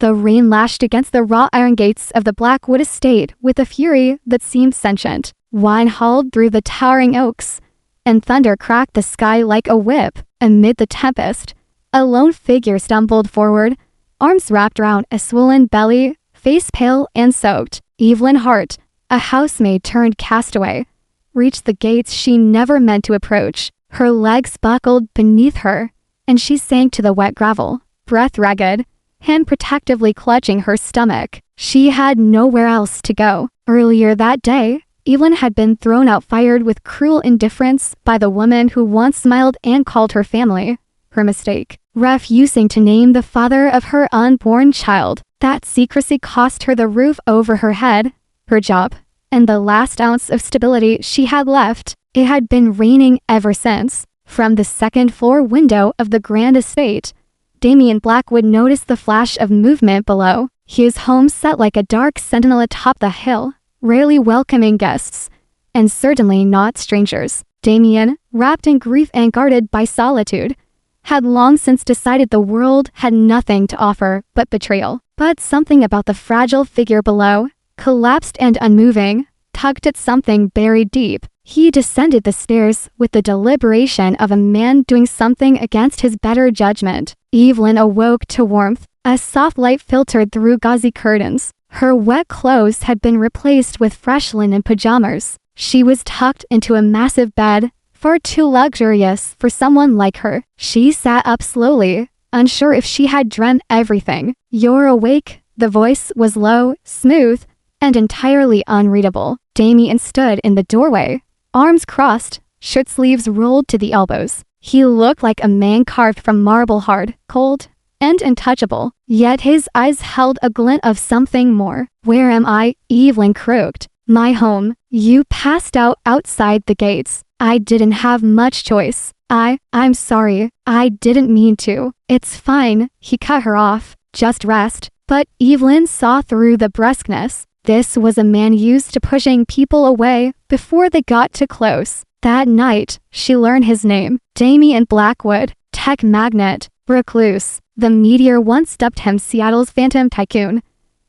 The rain lashed against the wrought iron gates of the Blackwood estate with a fury that seemed sentient. Wine howled through the towering oaks, and thunder cracked the sky like a whip. Amid the tempest, a lone figure stumbled forward, arms wrapped around a swollen belly, face pale and soaked. Evelyn Hart, a housemaid turned castaway, reached the gates she never meant to approach. Her legs buckled beneath her, and she sank to the wet gravel, breath ragged, hand protectively clutching her stomach. She had nowhere else to go. Earlier that day, Evelyn had been thrown out fired with cruel indifference by the woman who once smiled and called her family. Her mistake, refusing to name the father of her unborn child. That secrecy cost her the roof over her head, her job, and the last ounce of stability she had left. It had been raining ever since. From the second-floor window of the grand estate, Damien Blackwood noticed the flash of movement below. His home sat like a dark sentinel atop the hill, rarely welcoming guests, and certainly not strangers. Damien, wrapped in grief and guarded by solitude, had long since decided the world had nothing to offer but betrayal. But something about the fragile figure below, collapsed and unmoving, tugged at something buried deep. He descended the stairs with the deliberation of a man doing something against his better judgment. Evelyn awoke to warmth. A soft light filtered through gauzy curtains. Her wet clothes had been replaced with fresh linen pajamas. She was tucked into a massive bed, far too luxurious for someone like her. She sat up slowly, unsure if she had dreamt everything. "You're awake?" The voice was low, smooth, and entirely unreadable. Damien stood in the doorway, arms crossed, shirt sleeves rolled to the elbows. He looked like a man carved from marble, hard, cold, and untouchable, yet his eyes held a glint of something more. "Where am I?" Evelyn croaked. "My home. You passed out outside the gates. I didn't have much choice. I'm sorry. I didn't mean to." "It's fine," he cut her off. "Just rest." But Evelyn saw through the brusqueness. This was a man used to pushing people away before they got too close. That night, she learned his name. Damien Blackwood, tech magnate, recluse. The meteor once dubbed him Seattle's phantom tycoon.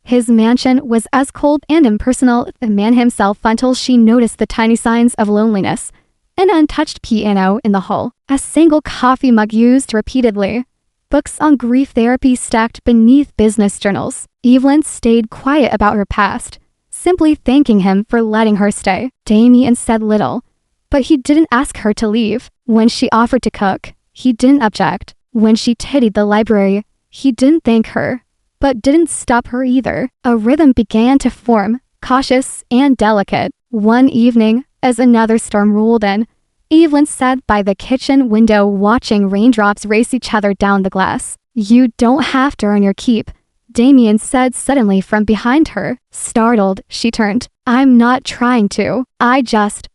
His mansion was as cold and impersonal as the man himself until she noticed the tiny signs of loneliness. An untouched piano in the hall, a single coffee mug used repeatedly, books on grief therapy stacked beneath business journals. Evelyn stayed quiet about her past, simply thanking him for letting her stay. Damien said little, but he didn't ask her to leave. When she offered to cook, he didn't object. When she tidied the library, he didn't thank her, but didn't stop her either. A rhythm began to form, cautious and delicate. One evening, as another storm rolled in, Evelyn sat by the kitchen window watching raindrops race each other down the glass. "You don't have to earn your keep," Damien said suddenly from behind her. Startled, she turned. "I'm not trying to.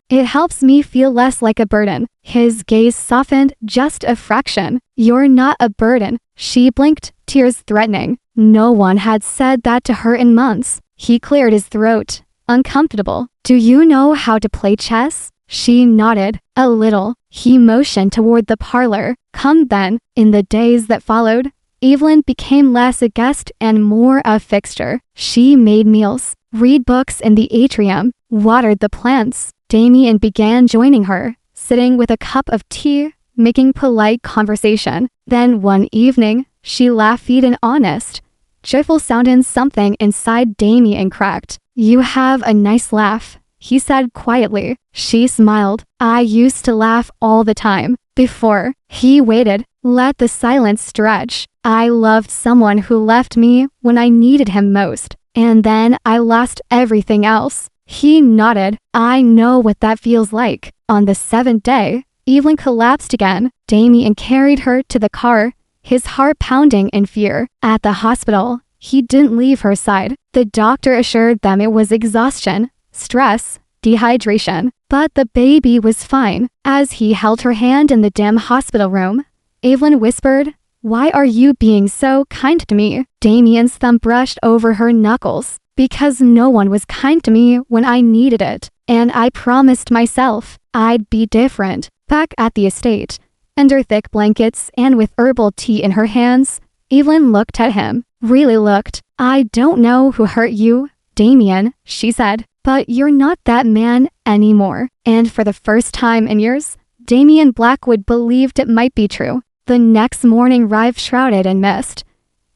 It helps me feel less like a burden." His gaze softened just a fraction. "You're not a burden." She blinked, tears threatening. No one had said that to her in months. He cleared his throat, uncomfortable. "Do you know how to play chess?" She nodded. "A little." He motioned toward the parlor. "Come then." In the days that followed, Evelyn became less a guest and more a fixture. She made meals, read books in the atrium, watered the plants. Damien began joining her, sitting with a cup of tea, making polite conversation. Then one evening, she laughed and honest, joyful sounding. Something inside Damien cracked. "You have a nice laugh," he said quietly. She smiled. "I used to laugh all the time. Before." He waited, let the silence stretch. "I loved someone who left me when I needed him most, and then I lost everything else." He nodded. "I know what that feels like." On the seventh day, Evelyn collapsed again. Damien carried her to the car, his heart pounding in fear. At the hospital, he didn't leave her side. The doctor assured them it was exhaustion, stress, dehydration. But the baby was fine. As he held her hand in the dim hospital room, Evelyn whispered, "Why are you being so kind to me?" Damien's thumb brushed over her knuckles. "Because no one was kind to me when I needed it. And I promised myself I'd be different." Back at the estate, under thick blankets and with herbal tea in her hands, Evelyn looked at him. really looked. I don't know who hurt you, Damien, she said, but you're not that man anymore. And for the first time in years, Damien Blackwood believed it might be true. The next morning arrived shrouded in mist.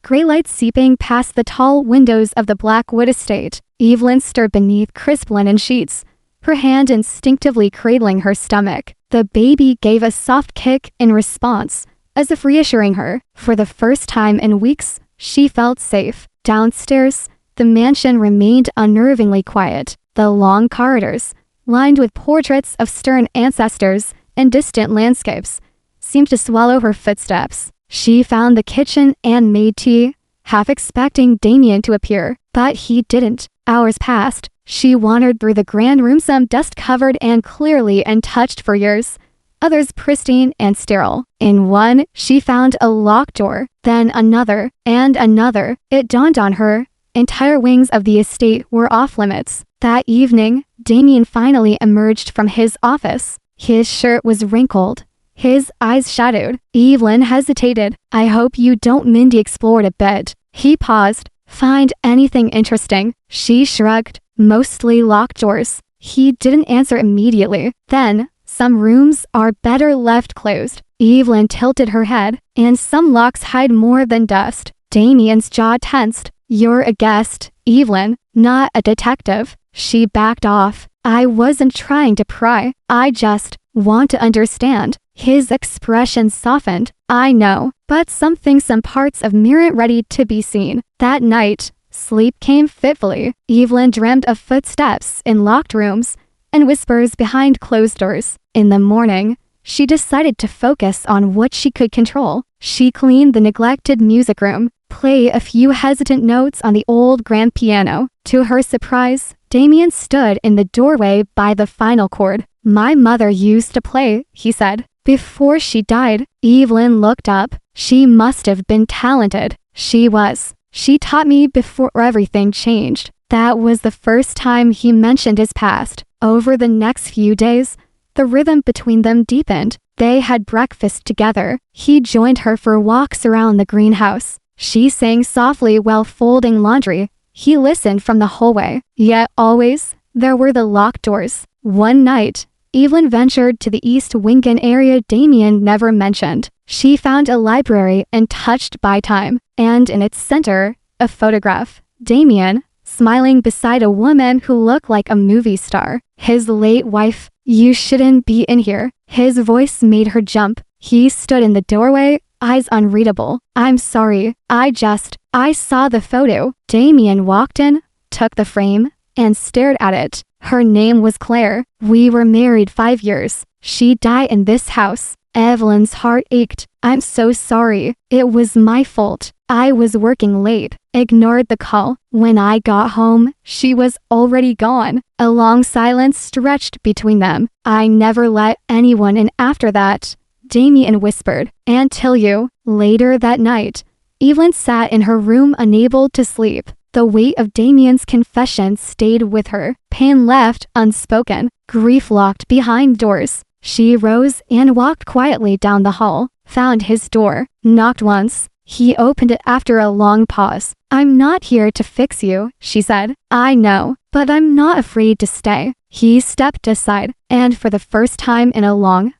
Gray light seeping past the tall windows of the Blackwood estate. Evelyn stirred beneath crisp linen sheets, her hand instinctively cradling her stomach. The baby gave a soft kick in response, as if reassuring her. For the first time in weeks, she felt safe. Downstairs, the mansion remained unnervingly quiet. The long corridors, lined with portraits of stern ancestors and distant landscapes, seemed to swallow her footsteps. She found the kitchen and made tea, half expecting Damien to appear, but he didn't. Hours passed. She wandered through the grand room, some dust-covered and clearly untouched for years, others pristine and sterile. In one, she found a locked door, then another, and another. It dawned on her, entire wings of the estate were off-limits. That evening, Damien finally emerged from his office. His shirt was wrinkled, his eyes shadowed. Evelyn hesitated. I hope you don't Mindy explored a bit. He paused. Find anything interesting? She shrugged. Mostly locked doors. He didn't answer immediately. Then, some rooms are better left closed. Evelyn tilted her head, and some locks hide more than dust. Damien's jaw tensed. You're a guest, Evelyn, not a detective. She backed off. I wasn't trying to pry. I just want to understand. His expression softened. I know, but some parts of me aren't ready to be seen. That night, sleep came fitfully. Evelyn dreamed of footsteps in locked rooms and whispers behind closed doors. In the morning, she decided to focus on what she could control. She cleaned the neglected music room, play a few hesitant notes on the old grand piano. To her surprise, Damien stood in the doorway by the final chord. My mother used to play, he said. Before she died, Evelyn looked up. She must have been talented. She was. She taught me before everything changed. That was the first time he mentioned his past. Over the next few days, the rhythm between them deepened. They had breakfast together. He joined her for walks around the greenhouse. She sang softly while folding laundry. He listened from the hallway. Yet always, there were the locked doors. One night, Evelyn ventured to the East Wingan area Damien never mentioned. She found a library untouched by time, and in its center, a photograph. Damien, smiling beside a woman who looked like a movie star. His late wife. You shouldn't be in here. His voice made her jump. He stood in the doorway, eyes unreadable. I'm sorry. I saw the photo. Damien walked in, took the frame, and stared at it. Her name was Claire. We were married 5 years. She died in this house. Evelyn's heart ached. I'm so sorry. It was my fault. I was working late. Ignored the call. When I got home, she was already gone. A long silence stretched between them. I never let anyone in after that, Damien whispered. Until you. Later that night, Evelyn sat in her room unable to sleep. The weight of Damien's confession stayed with her. Pain left unspoken. Grief locked behind doors. She rose and walked quietly down the hall, found his door, knocked once. He opened it after a long pause. I'm not here to fix you, she said. I know, but I'm not afraid to stay. He stepped aside, and for the first time in a long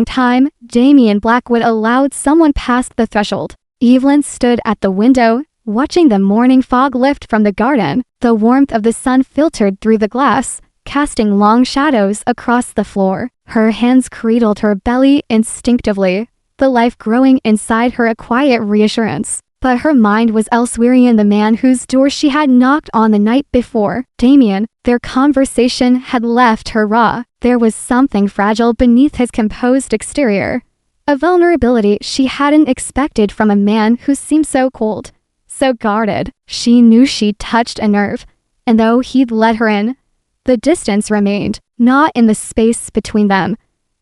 time, Damien Blackwood allowed someone past the threshold. Evelyn stood at the window, watching the morning fog lift from the garden. The warmth of the sun filtered through the glass, casting long shadows across the floor. Her hands cradled her belly instinctively, the life growing inside her a quiet reassurance. But her mind was elsewhere in the man whose door she had knocked on the night before. Damien. Their conversation had left her raw. There was something fragile beneath his composed exterior, a vulnerability she hadn't expected from a man who seemed so cold, so guarded. She knew she'd touched a nerve, and though he'd let her in, the distance remained, not in the space between them,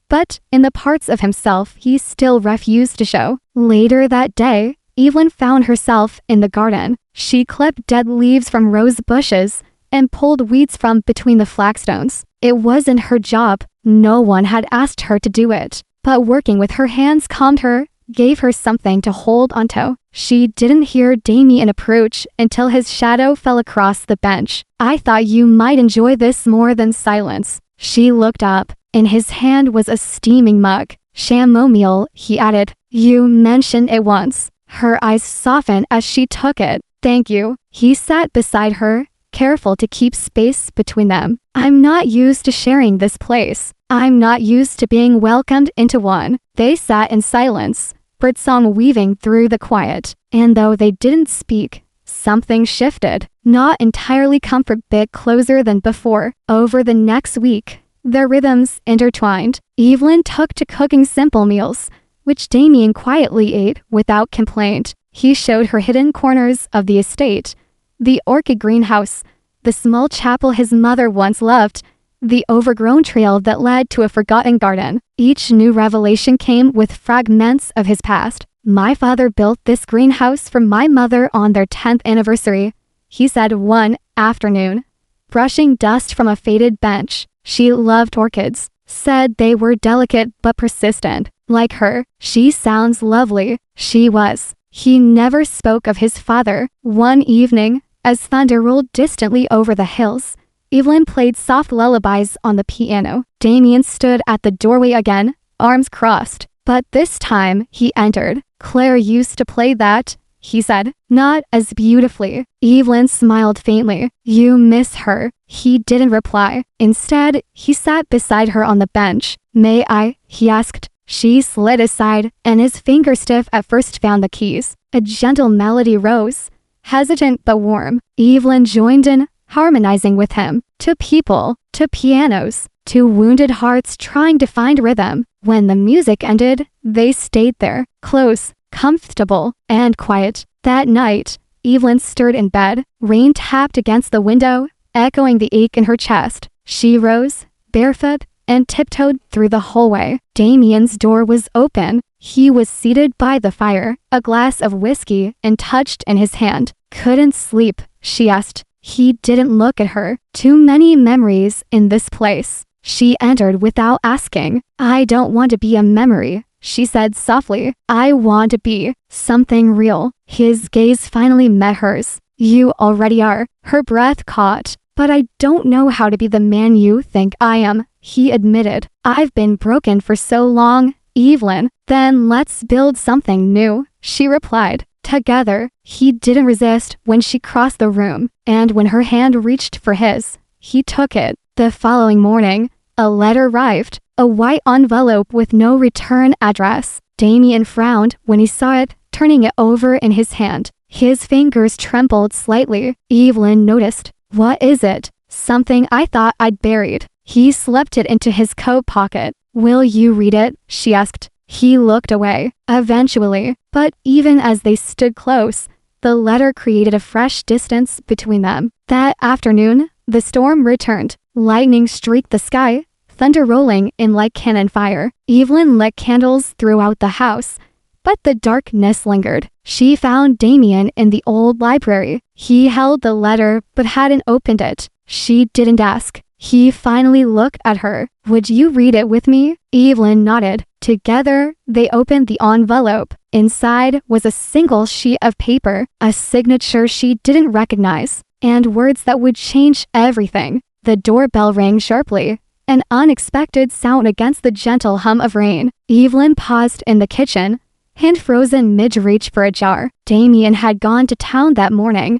but in the parts of himself he still refused to show. Later that day, Evelyn found herself in the garden. She clipped dead leaves from rose bushes and pulled weeds from between the flagstones. It wasn't her job. No one had asked her to do it. But working with her hands calmed her. gave her something to hold onto. She didn't hear Damien approach until his shadow fell across the bench. I thought you might enjoy this more than silence. She looked up. In his hand was a steaming mug. Chamomile, he added. You mentioned it once. Her eyes softened as she took it. Thank you. He sat beside her, careful to keep space between them. I'm not used to sharing this place. I'm not used to being welcomed into one. They sat in silence, birdsong weaving through the quiet. And though they didn't speak, something shifted. Not entirely comfort bit closer than before. Over the next week, their rhythms intertwined. Evelyn took to cooking simple meals, which Damien quietly ate without complaint. He showed her hidden corners of the estate, the orchid greenhouse, the small chapel his mother once loved, the overgrown trail that led to a forgotten garden. Each new revelation came with fragments of his past. My father built this greenhouse for my mother on their 10th anniversary, he said one afternoon, brushing dust from a faded bench. She loved orchids, said they were delicate but persistent. Like her, she sounds lovely. She was. He never spoke of his father. One evening, as thunder rolled distantly over the hills, Evelyn played soft lullabies on the piano. Damien stood at the doorway again, arms crossed. But this time, he entered. Claire used to play that, he said, not as beautifully. Evelyn smiled faintly. You miss her. He didn't reply. Instead, he sat beside her on the bench. May I? He asked. She slid aside, and his finger stiff at first found the keys. A gentle melody rose, hesitant but warm. Evelyn joined in, harmonizing with him. To people, to pianos, to wounded hearts trying to find rhythm. When the music ended, they stayed there, close, comfortable, and quiet. That night, Evelyn stirred in bed. Rain tapped against the window, echoing the ache in her chest. She rose, barefoot, and tiptoed through the hallway. Damien's door was open. He was seated by the fire, a glass of whiskey untouched in his hand. Couldn't sleep, she asked. He didn't look at her. Too many memories in this place. She entered without asking. I don't want to be a memory, she said softly. I want to be something real. His gaze finally met hers. You already are. Her breath caught. But I don't know how to be the man you think I am, he admitted. I've been broken for so long, Evelyn. Then let's build something new, she replied. Together, he didn't resist when she crossed the room, and when her hand reached for his, he took it. The following morning, a letter arrived, a white envelope with no return address. Damien frowned when he saw it, turning it over in his hand. His fingers trembled slightly. Evelyn noticed. What is it? Something I thought I'd buried. He slipped it into his coat pocket. Will you read it? She asked. He looked away, eventually, but even as they stood close, the letter created a fresh distance between them. That afternoon, the storm returned. Lightning streaked the sky, thunder rolling in like cannon fire. Evelyn lit candles throughout the house, but the darkness lingered. She found Damien in the old library. He held the letter but hadn't opened it. She didn't ask. He finally looked at her. Would you read it with me? Evelyn nodded. Together, they opened the envelope. Inside was a single sheet of paper, a signature she didn't recognize, and words that would change everything. The doorbell rang sharply, an unexpected sound against the gentle hum of rain. Evelyn paused in the kitchen, hand frozen mid-reach for a jar. Damien had gone to town that morning,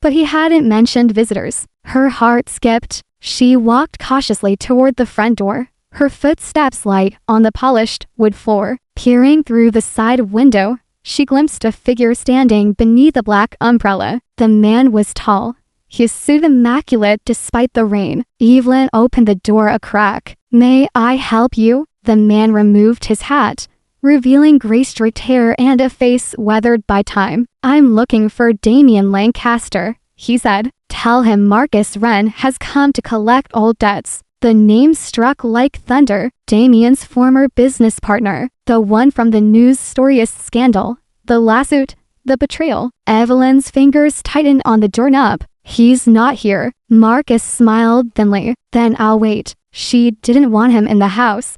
but he hadn't mentioned visitors. Her heart skipped. She walked cautiously toward the front door, her footsteps light on the polished wood floor. Peering through the side window, she glimpsed a figure standing beneath a black umbrella. The man was tall, his suit immaculate despite the rain. Evelyn opened the door a crack. May I help you? The man removed his hat, revealing gray-streaked hair and a face weathered by time. I'm looking for Damien Lancaster, he said. Tell him Marcus Wren has come to collect old debts. The name struck like thunder. Damien's former business partner, the one from the news storyist scandal, the lawsuit, the betrayal. Evelyn's fingers tightened on the doorknob. He's not here. Marcus smiled thinly. Then I'll wait. She didn't want him in the house,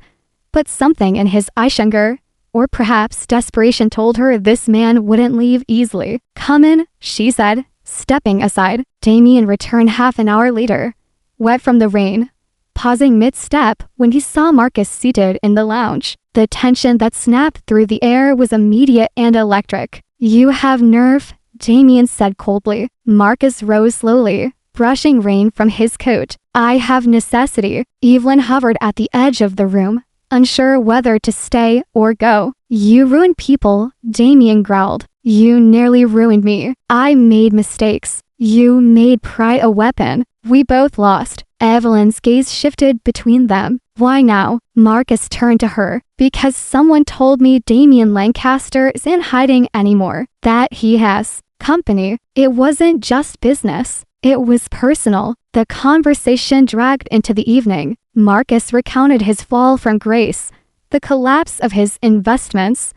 but something in his eye or perhaps desperation told her this man wouldn't leave easily. "Come in," she said, stepping aside. Damien returned half an hour later, wet from the rain, pausing mid-step when he saw Marcus seated in the lounge. The tension that snapped through the air was immediate and electric. "You have nerve," Damien said coldly. Marcus rose slowly, brushing rain from his coat. "I have necessity." Evelyn hovered at the edge of the room, unsure whether to stay or go. "You ruined people," Damien growled. "You nearly ruined me. I made mistakes. You made pride a weapon. We both lost." Evelyn's gaze shifted between them. "Why now?" Marcus turned to her. "Because someone told me Damien Lancaster isn't hiding anymore. That he has company. It wasn't just business. It was personal." The conversation dragged into the evening. Marcus recounted his fall from grace, the collapse of his investments,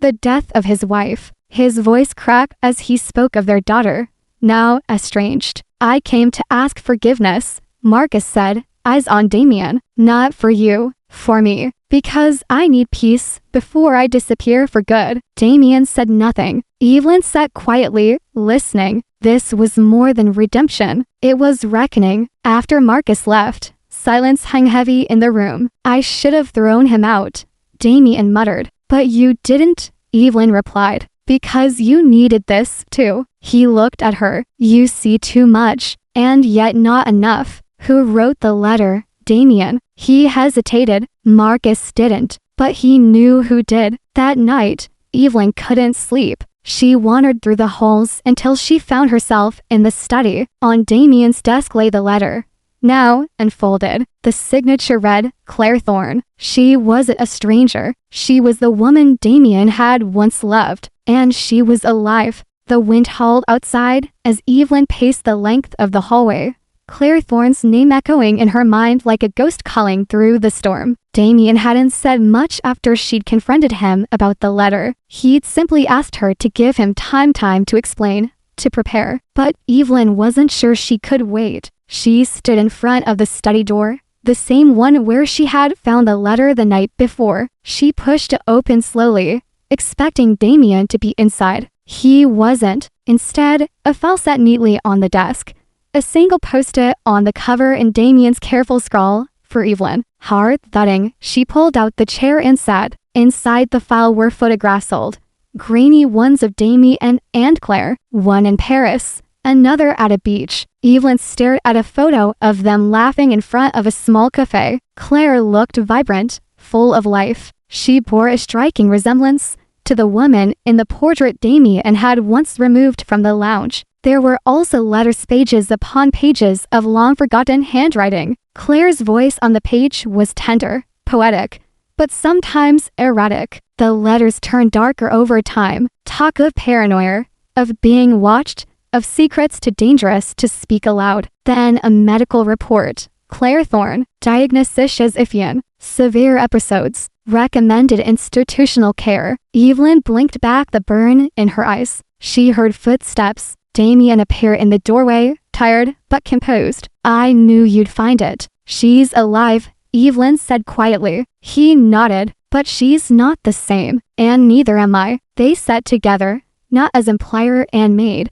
the death of his wife. His voice cracked as he spoke of their daughter, now estranged. "I came to ask forgiveness," Marcus said, eyes on Damien. "Not for you, for me. Because I need peace before I disappear for good." Damien said nothing. Evelyn sat quietly, listening. This was more than redemption. It was reckoning. After Marcus left, silence hung heavy in the room. "I should have thrown him out," Damien muttered. "But you didn't," Evelyn replied. "Because you needed this, too." He looked at her. "You see too much, and yet not enough." "Who wrote the letter?" Damien. He hesitated. Marcus didn't, but he knew who did. That night, Evelyn couldn't sleep. She wandered through the halls until she found herself in the study. On Damien's desk lay the letter, now unfolded. The signature read, "Claire Thorne." She wasn't a stranger. She was the woman Damien had once loved, and she was alive. The wind howled outside as Evelyn paced the length of the hallway, Claire Thorne's name echoing in her mind like a ghost calling through the storm. Damien hadn't said much after she'd confronted him about the letter. He'd simply asked her to give him time to explain, to prepare. But Evelyn wasn't sure she could wait. She stood in front of the study door, the same one where she had found the letter the night before. She pushed it open slowly, expecting Damien to be inside. He wasn't. Instead, a file sat neatly on the desk. A single post-it on the cover in Damien's careful scrawl, "For Evelyn." Hard thudding, she pulled out the chair and sat. Inside the file were photographs, old, grainy ones of Damien and Claire, one in Paris, another at a beach. Evelyn stared at a photo of them laughing in front of a small cafe. Claire looked vibrant, full of life. She bore a striking resemblance to the woman in the portrait Damien had once removed from the lounge. There were also letters, pages upon pages of long-forgotten handwriting. Claire's voice on the page was tender, poetic, but sometimes erratic. The letters turned darker over time. Talk of paranoia, of being watched, of secrets too dangerous to speak aloud. Then a medical report. Claire Thorne, diagnosis schizophrenia, severe episodes, recommended institutional care. Evelyn blinked back the burn in her eyes. She heard footsteps. Damien appeared in the doorway, tired but composed. "I knew you'd find it." "She's alive," Evelyn said quietly. He nodded. "But she's not the same, and neither am I." They sat together, not as employer and maid,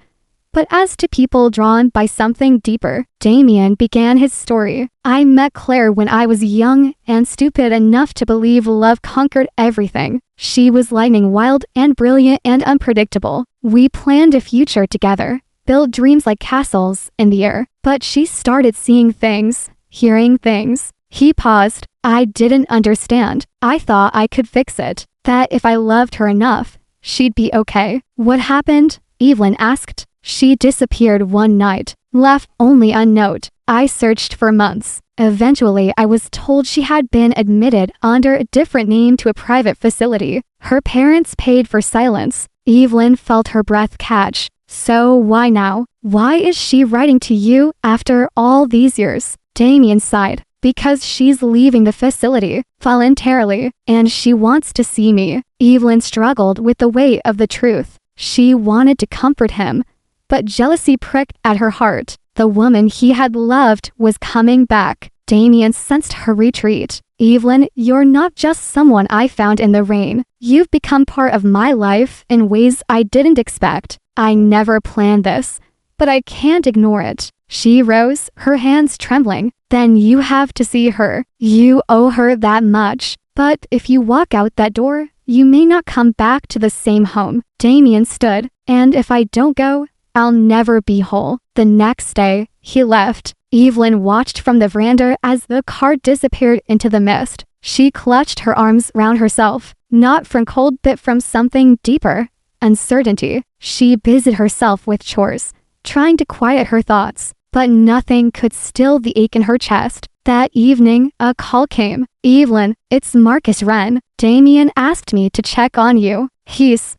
but as two people drawn by something deeper. Damien began his story. "I met Claire when I was young and stupid enough to believe love conquered everything. She was lightning wild and brilliant and unpredictable. We planned a future together, built dreams like castles in the air. But she started seeing things, hearing things." He paused. "I didn't understand. I thought I could fix it, that if I loved her enough, she'd be okay." "What happened?" Evelyn asked. "She disappeared one night, left only a note. I searched for months. Eventually, I was told she had been admitted under a different name to a private facility. Her parents paid for silence." Evelyn felt her breath catch. "So why now? Why is she writing to you after all these years?" Damien sighed. "Because she's leaving the facility, voluntarily, and she wants to see me." Evelyn struggled with the weight of the truth. She wanted to comfort him, but jealousy pricked at her heart. The woman he had loved was coming back. Damien sensed her retreat. Evelyn, you're not just someone I found in the rain. You've become part of my life in ways I didn't expect. I never planned this, but I can't ignore it. She rose, her hands trembling. Then you have to see her. You owe her that much. But if you walk out that door, you may not come back to the same home. Damien stood, and if I don't go, I'll never be whole. The next day, he left. Evelyn watched from the veranda as the car disappeared into the mist. She clutched her arms round herself, not from cold but from something deeper, uncertainty. She busied herself with chores, trying to quiet her thoughts, but nothing could still the ache in her chest. That evening, a call came. Evelyn, it's Marcus Wren. Damien asked me to check on you. He's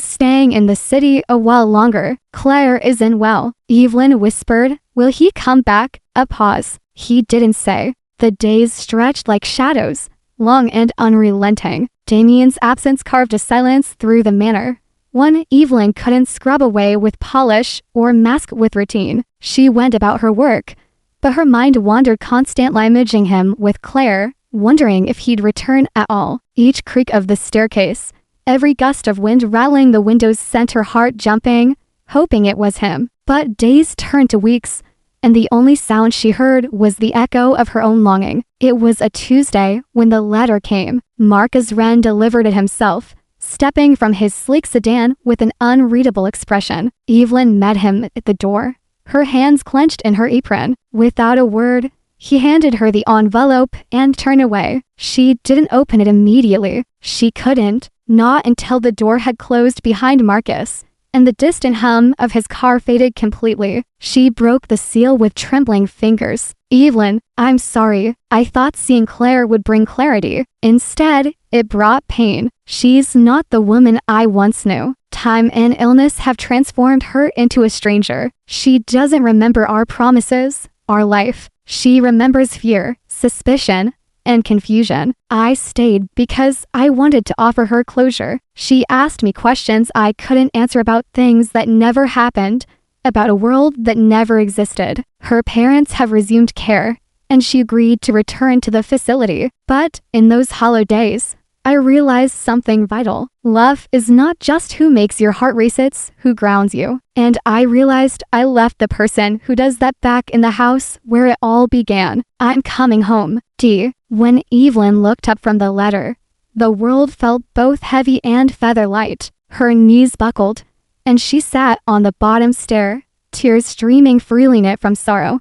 staying in the city a while longer. Claire isn't well. Evelyn whispered, will he come back? A pause. He didn't say. The days stretched like shadows, long and unrelenting. Damien's absence carved a silence through the manor. One Evelyn couldn't scrub away with polish or mask with routine. She went about her work, but her mind wandered constantly imaging him with Claire, wondering if he'd return at all. Each creak of the staircase, every gust of wind rattling the windows sent her heart jumping, hoping it was him. But days turned to weeks, and the only sound she heard was the echo of her own longing. It was a Tuesday when the letter came. Marcus Wren delivered it himself, stepping from his sleek sedan with an unreadable expression. Evelyn met him at the door, her hands clenched in her apron. Without a word, he handed her the envelope and turned away. She didn't open it immediately. She couldn't, not until the door had closed behind Marcus, and the distant hum of his car faded completely. She broke the seal with trembling fingers. Evelyn, I'm sorry. I thought seeing Claire would bring clarity. Instead, it brought pain. She's not the woman I once knew. Time and illness have transformed her into a stranger. She doesn't remember our promises, our life. She remembers fear, suspicion, and confusion. I stayed because I wanted to offer her closure. She asked me questions I couldn't answer about things that never happened, about a world that never existed. Her parents have resumed care, and she agreed to return to the facility. But in those hollow days, I realized something vital. Love is not just who makes your heart race, it's who grounds you. And I realized I left the person who does that back in the house where it all began. I'm coming home. D. When Evelyn looked up from the letter, the world felt both heavy and feather-light. Her knees buckled, and she sat on the bottom stair, tears streaming freely not from sorrow,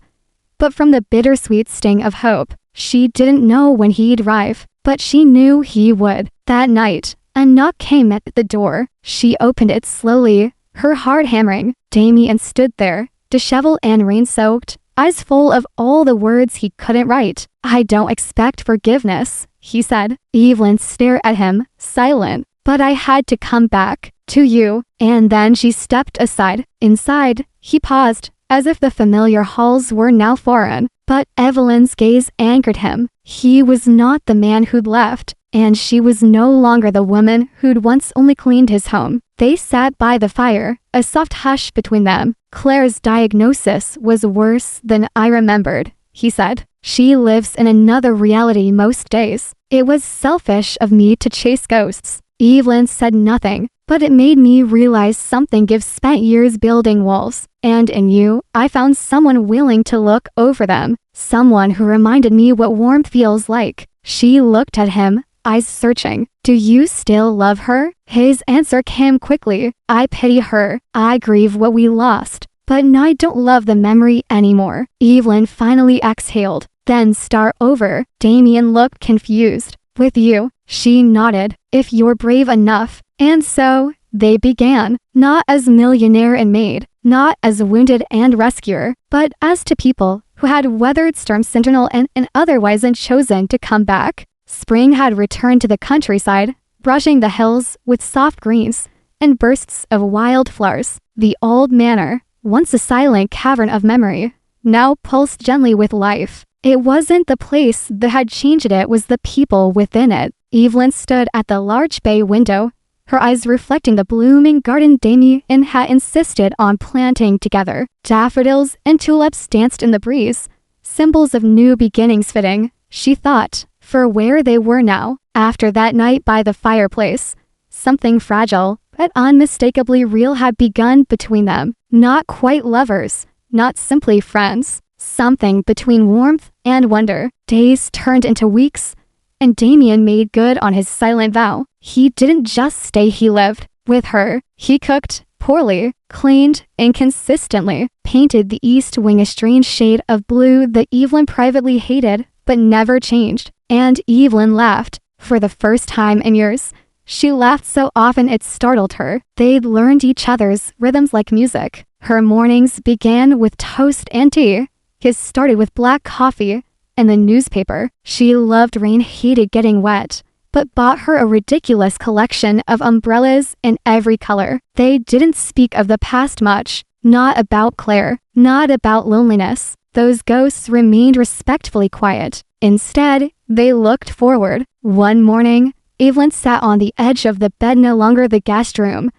but from the bittersweet sting of hope. She didn't know when he'd arrive, but she knew he would. That night, a knock came at the door. She opened it slowly, her heart hammering. Damien stood there, disheveled and rain-soaked, eyes full of all the words he couldn't write. I don't expect forgiveness, he said. Evelyn stared at him, silent. But I had to come back to you. And then she stepped aside. Inside, he paused, as if the familiar halls were now foreign. But Evelyn's gaze anchored him. He was not the man who'd left, and she was no longer the woman who'd once only cleaned his home. They sat by the fire, a soft hush between them. Claire's diagnosis was worse than I remembered, he said. She lives in another reality most days. It was selfish of me to chase ghosts. Evelyn said nothing, but it made me realize something. I've spent years building walls, and in you, I found someone willing to look over them. Someone who reminded me what warmth feels like. She looked at him, eyes searching. Do you still love her? His answer came quickly. I pity her. I grieve what we lost, but I don't love the memory anymore. Evelyn finally exhaled, then start over. Damien looked confused. With you, she nodded. If you're brave enough. And so, they began, not as millionaire and maid, not as wounded and rescuer, but as two people who had weathered storm sentinel and otherwise chosen to come back. Spring had returned to the countryside, brushing the hills with soft greens and bursts of wild flowers. The old manor, once a silent cavern of memory, now pulsed gently with life. It wasn't the place that had changed it, was the people within it. Evelyn stood at the large bay window, her eyes reflecting the blooming garden Damien had insisted on planting together. Daffodils and tulips danced in the breeze, symbols of new beginnings fitting, she thought, for where they were now. After that night by the fireplace, something fragile but unmistakably real had begun between them. Not quite lovers, not simply friends. Something between warmth and wonder. Days turned into weeks, and Damien made good on his silent vow. He didn't just stay, he lived with her. He cooked poorly, cleaned inconsistently, painted the East Wing a strange shade of blue that Evelyn privately hated but never changed. And Evelyn laughed. For the first time in years, she laughed so often it startled her. They'd learned each other's rhythms like music. Her mornings began with toast and tea. His started with black coffee and the newspaper. She loved rain, hated getting wet, but bought her a ridiculous collection of umbrellas in every color. They didn't speak of the past much. Not about Claire, not about loneliness. Those ghosts remained respectfully quiet. Instead, they looked forward. One morning, Evelyn sat on the edge of the bed, no longer the guest room,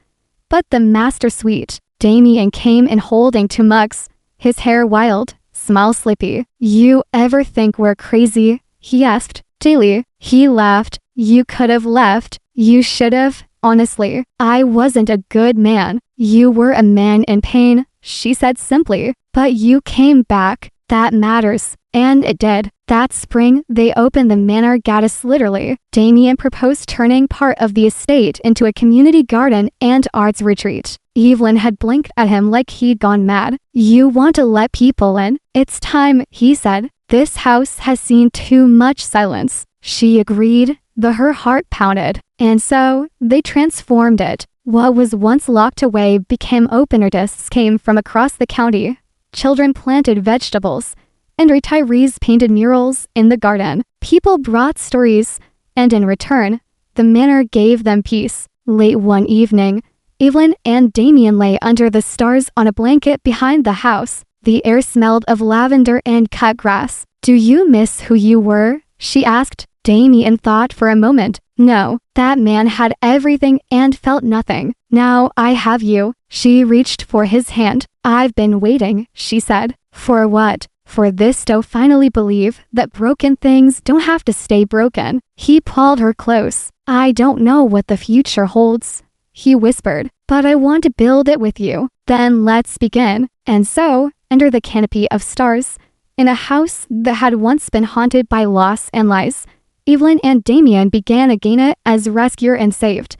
but the master suite. Damien came in holding two mugs, his hair wild, smile sleepy. "You ever think we're crazy?" he asked. "Daily." He laughed. "You could have left. You should have. Honestly, I wasn't a good man. You were a man in pain," she said simply. "But you came back. That matters." And it did. That spring, they opened the Manor Gaddis literally. Damien proposed turning part of the estate into a community garden and arts retreat. Evelyn had blinked at him like he'd gone mad. "You want to let people in? It's time," he said. "This house has seen too much silence." She agreed, though her heart pounded. And so, they transformed it. What was once locked away became open. Artists came from across the county. Children planted vegetables, and retirees painted murals in the garden. People brought stories, and in return, the manor gave them peace. Late one evening, Evelyn and Damien lay under the stars on a blanket behind the house. The air smelled of lavender and cut grass. "Do you miss who you were?" she asked. Damien thought for a moment. No, that man had everything and felt nothing. "Now I have you." She reached for his hand. "I've been waiting," she said. "For what?" "For this to finally believe that broken things don't have to stay broken." He pulled her close. "I don't know what the future holds," he whispered, "but I want to build it with you. Then let's begin." And so, under the canopy of stars, in a house that had once been haunted by loss and lies, Evelyn and Damien began again as rescuer and saved,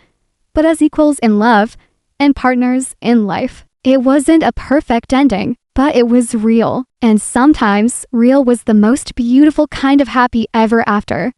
but as equals in love and partners in life. It wasn't a perfect ending, but it was real. And sometimes, real was the most beautiful kind of happy ever after.